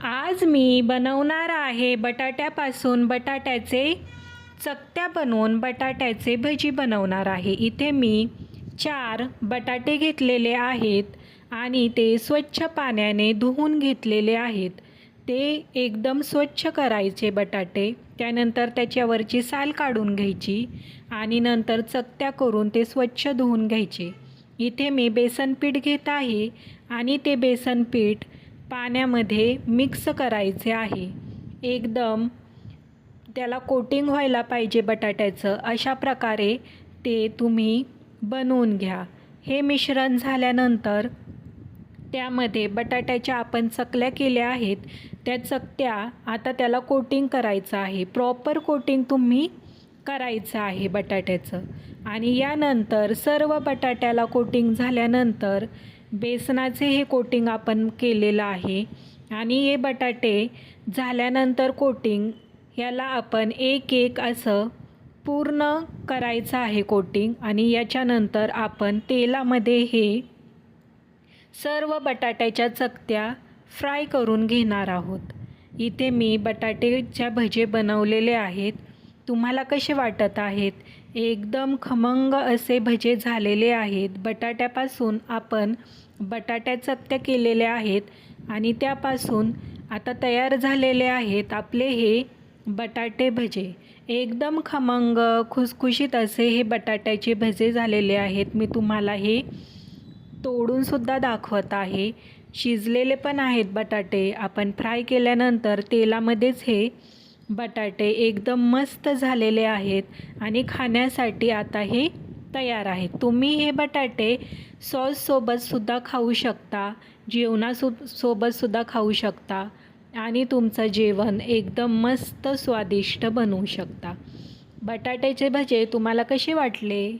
आज मी बनवणार आहे बटाट्यापासून बटाट्याचे चकत्या बनवून बटाट्याचे भजी बनवणार आहे। इथे मी 4 बटाटे घेतलेले आहेत आणि ते स्वच्छ पाण्याने धुवून घेतलेले आहेत। ते एकदम स्वच्छ करायचे बटाटे, त्यानंतर त्याच्यावरची साल काढून घ्यायची आणि नंतर चकत्या करून ते स्वच्छ धुवून घ्यायचे। इथे मी बेसन पीठ घेत आहे आणि ते बेसन पीठ पाण्यामध्ये मिक्स करायचे आहे। एकदम त्याला कोटिंग व्हायला पाहिजे बटाट्याचं, अशा प्रकारे ते तुम्ही बनवून घ्या। हे मिश्रण झाल्यानंतर त्यामध्ये बटाट्याच्या आपण चकल्या केल्या आहेत त्या चकत्या आता त्याला कोटिंग करायचं आहे। प्रॉपर कोटिंग तुम्ही करायचं आहे बटाट्याचं। आणि यानंतर सर्व बटाट्याला कोटिंग झाल्यानंतर बेसनाचे हे कोटिंग आपण केलेलं आहे आणि हे बटाटे झाल्यानंतर कोटिंग याला आपण एक एक असं पूर्ण करायचं आहे कोटिंग। आणि याच्यानंतर आपण तेलामध्ये हे सर्व बटाट्याच्या चकत्या फ्राय करून घेणार आहोत। इथे मी बटाट्याच्या भजे बनवलेले आहेत। तुम्हाला कसे वाटत आहेत? एकदम खमंग असे भजे झालेले आहेत। बटाट्यापासून आपण बटाट्या चकत्या केलेल्या आहेत आणि त्यापासून आता तयार झालेले आहेत आपले हे बटाटे भजे। एकदम खमंग खुसखुशीत असे हे बटाट्याचे भजे झालेले आहेत। मी तुम्हाला हे तोडून सुद्धा दाखवत आहे। शिजलेले पण आहेत बटाटे। आपण फ्राय केल्यानंतर तेलामध्येच हे बटाटे एकदम मस्त झालेले आहेत आणि खाण्यासाठी आता हे तयार आहेत। तुम्ही हे बटाटे सॉससोबत सुद्धा खाऊ शकता, जेवणासोबत सुद्धा खाऊ शकता आणि तुमचं जेवण एकदम मस्त स्वादिष्ट बनवू शकता। बटाट्याचे भजे तुम्हाला कसे वाटले?